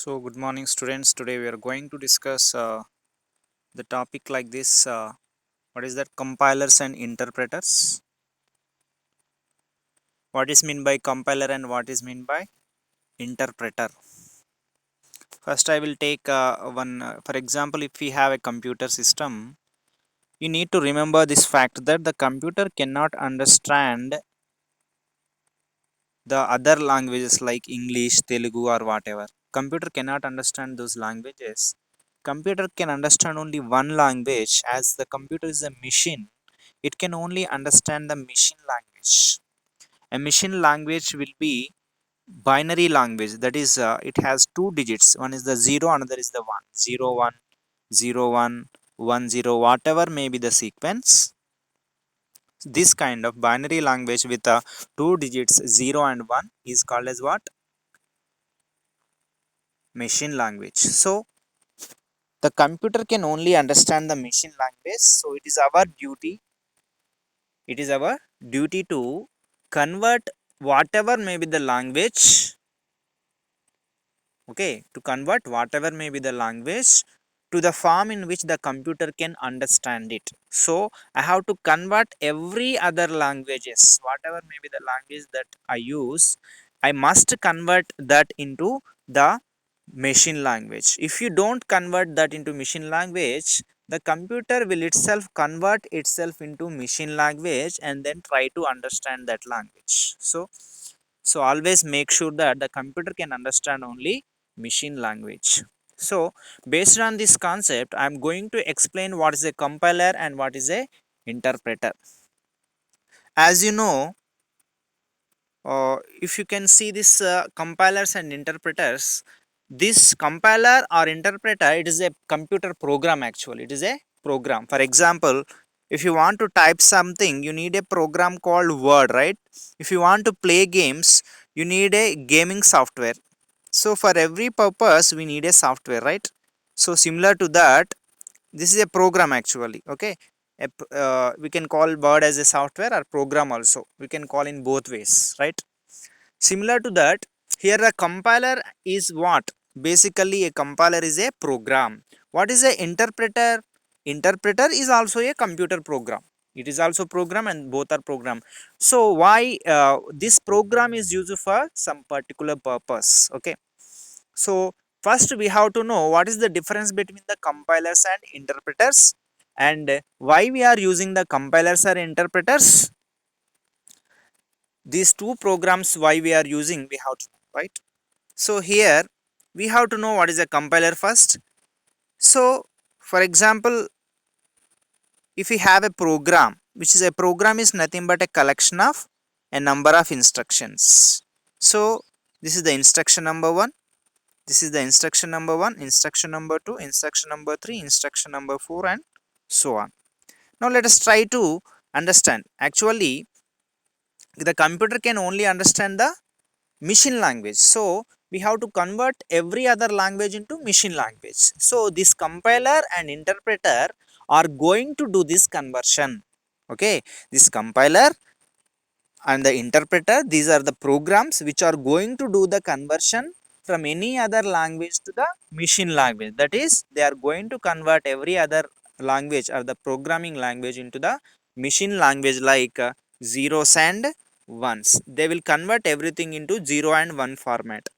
So, good morning, students. Today we are going to discuss the topic like this. What is that? Compilers and interpreters. What is mean by compiler and what is mean by interpreter? First, I will take one. For example, if we have a computer system, you need to remember this fact that the computer cannot understand the other languages like English, Telugu, or whatever. Computer cannot understand those languages. Computer can understand only one language. As the computer is a machine, it can only understand the machine language. A machine language will be binary language, that is it has two digits. One is the 0, another is the 1. 0 1 0 1 1 0, whatever may be the sequence. This kind of binary language with two digits 0 and 1 is called as what? Machine language. So the computer can only understand the machine language. So it is our duty to convert whatever may be the language. Okay, to convert whatever may be the language to the form in which the computer can understand it. So I have to convert every other languages, whatever may be the language that I use. I must convert that into the machine language. If you don't convert that into machine language, the computer will itself convert itself into machine language and then try to understand that language. So always make sure that the computer can understand only machine language. So based on this concept, I am going to explain what is a compiler and what is a interpreter. As you know, if you can see this compilers and interpreters, this compiler or interpreter, it is a computer program. Actually, it is a program. For example, if you want to type something, you need a program called Word, right? If you want to play games, you need a gaming software. So for every purpose we need a software, right? So similar to that, this is a program actually. Okay, we can call Word as a software or program also. We can call in both ways, right? Similar to that, here a compiler is what? Basically, a compiler is a program. What is a interpreter? Interpreter is also a computer program. It is also program and both are program. So why this program is used for some particular purpose? Okay. So first we have to know what is the difference between the compilers and interpreters, and why we are using the compilers or interpreters. These two programs why we are using, we have to know, right? So here we have to know what is a compiler first. So for example, if we have a program, which is a program is nothing but a collection of a number of instructions. So this is the instruction number 1, this is the instruction number 1, instruction number 2, instruction number 3, instruction number 4, and so on. Now let us try to understand. Actually, the computer can only understand the machine language. So we have to convert every other language into machine language. So this compiler and interpreter are going to do this conversion. Okay, this compiler and the interpreter, these are the programs which are going to do the conversion from any other language to the machine language. That is, they are going to convert every other language or the programming language into the machine language, like zeros and ones. They will convert everything into 0 and 1 format.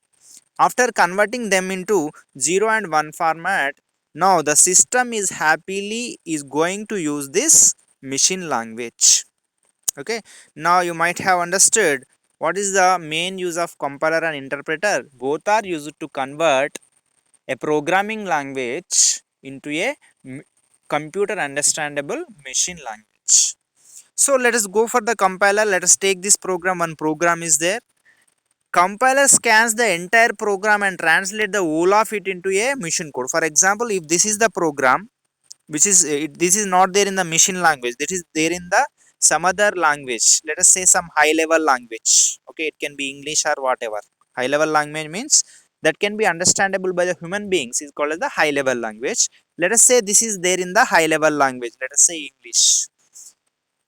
After converting them into 0 and 1 format, now the system is happily is going to use this machine language. Okay, now you might have understood what is the main use of compiler and interpreter. Both are used to convert a programming language into a computer understandable machine language. So let us go for the compiler. Let us take this program. One program is there. Compiler scans the entire program and translate the whole of it into a machine code. For example, if this is the program which is this is not there in the machine language, this is there in the some other language, let us say some high level language. Okay, it can be English or whatever. High level language means that can be understandable by the human beings, is called as the high level language. Let us say this is there in the high level language, let us say English.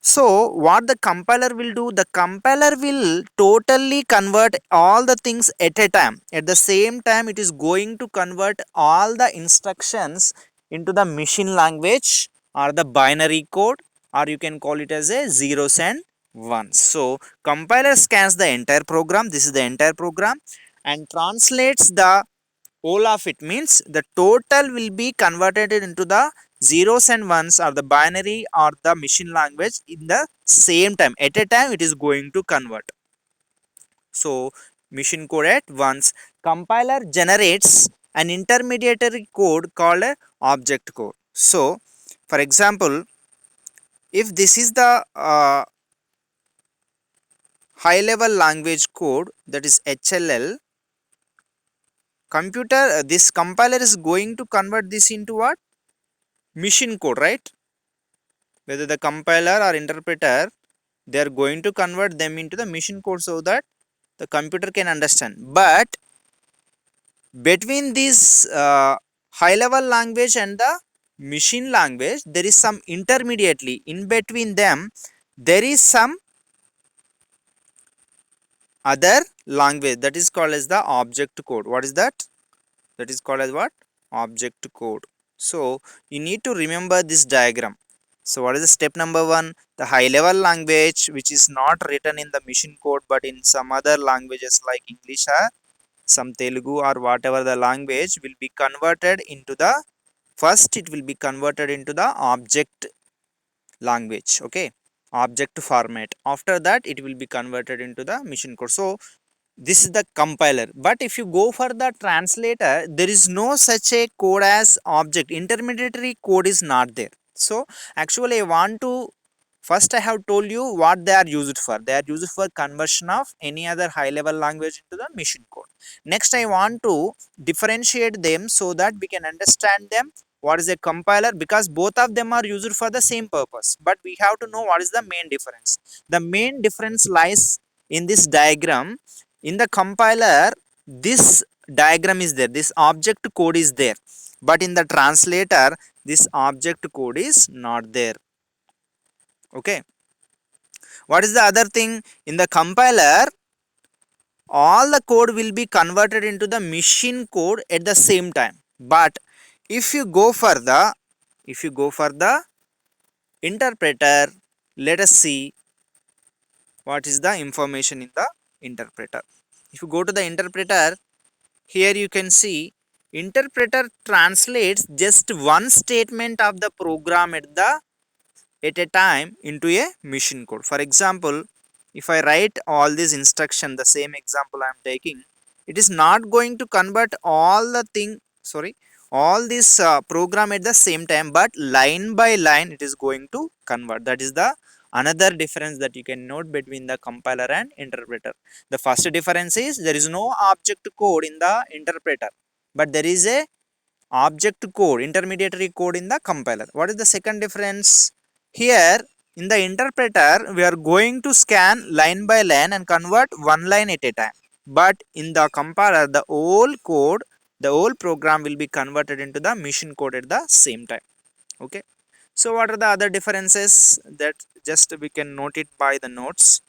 So what the compiler will do, the compiler will totally convert all the things at a time. At the same time, it is going to convert all the instructions into the machine language or the binary code, or you can call it as a zeros and ones. So compiler scans the entire program, this is the entire program, and translates the all of it, means the total will be converted into the zeros and ones or the binary or the machine language in the same time. At a time it is going to convert. So machine code at once. Compiler generates an intermediary code called a object code. So for example, if this is the high level language code, that is HLL, this compiler is going to convert this into what? Machine code, right? Whether the compiler or interpreter, they are going to convert them into the machine code so that the computer can understand. But between this high level language and the machine language, there is some intermediately in between them, there is some other language that is called as the object code. What is that? That is called as what? Object code. So you need to remember this diagram. So what is the step number one? The high level language, which is not written in the machine code but in some other languages like English or some Telugu or whatever the language, will be converted into the first, it will be converted into the object language. Okay, object format. After that it will be converted into the machine code. So this is the compiler. But if you go for the translator, there is no such a code as object. Intermediary code is not there. So actually I want to, first I have told you what they are used for. They are used for conversion of any other high level language into the machine code. Next I want to differentiate them so that we can understand them. What is a compiler? Because both of them are used for the same purpose, but we have to know what is the main difference. The main difference lies in this diagram. In the compiler, this diagram is there, this object code is there, but in the translator this object code is not there. Okay, what is the other thing? In the compiler, all the code will be converted into the machine code at the same time. But if you go for the interpreter, let us see what is the information in the interpreter. If you go to the interpreter, here you can see interpreter translates just one statement of the program at a time into a machine code. For example, if I write all these instruction, the same example I am taking, it is not going to convert all the thing, sorry, all this program at the same time, but line by line it is going to convert. That is the another difference that you can note between the compiler and interpreter. The first difference is there is no object code in the interpreter, but there is a object code, intermediary code in the compiler. What is the second difference? Here in the interpreter, we are going to scan line by line and convert one line at a time. But in the compiler, the whole code, the whole program will be converted into the machine code at the same time. Okay. So what are the other differences? That just we can note it by the notes,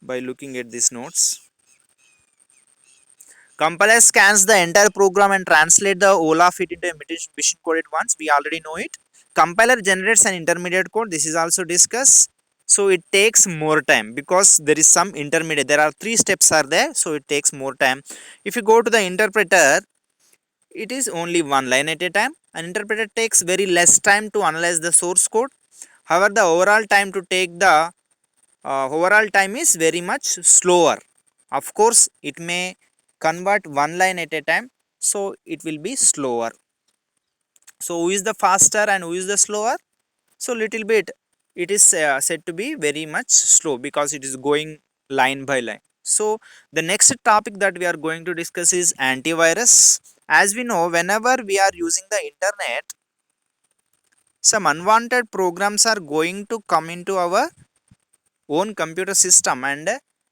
by looking at these notes. Compiler scans the entire program and translate the whole of it into a machine code at once. We already know it. Compiler generates an intermediate code. This is also discussed. So it takes more time because there is some intermediate. There are 3 steps are there. So it takes more time. If you go to the interpreter, it is only one line at a time. An interpreter takes very less time to analyze the source code. However, the overall time to take the overall time is very much slower. Of course, it may convert one line at a time, so it will be slower. So who is the faster and who is the slower? So little bit it is said to be very much slow because it is going line by line. So the next topic that we are going to discuss is antivirus. As we know, whenever we are using the internet, some unwanted programs are going to come into our own computer system and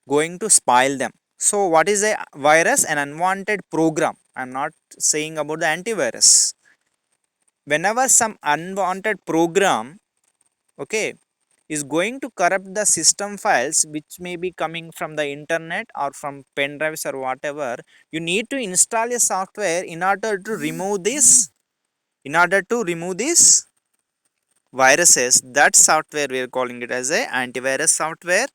going to spoil them. So what is a virus? An unwanted program. I'm not saying about the antivirus. Whenever some unwanted program, okay, is going to corrupt the system files which may be coming from the internet or from pen drives or whatever, you need to install a software in order to remove this, in order to remove these viruses. That software we are calling it as a antivirus software,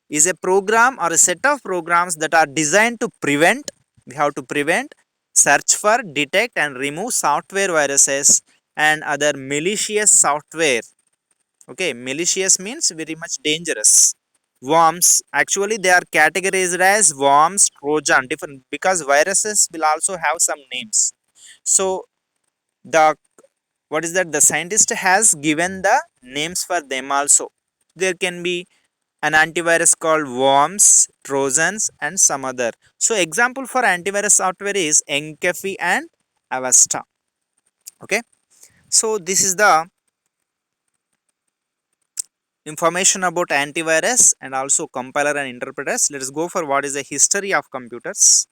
is a program or a set of programs that are designed to prevent, we have to prevent, search for, detect and remove software viruses and other malicious software. Okay, malicious means very much dangerous. Worms, actually they are categorized as worms, trojan, different, because viruses will also have some names. So the, what is that, the scientist has given the names for them also. There can be an antivirus called worms, trojans and some other. So example for antivirus software is Encafi and Avasta. Okay, so this is the information about antivirus and also compiler and interpreters. Let us go for what is the history of computers.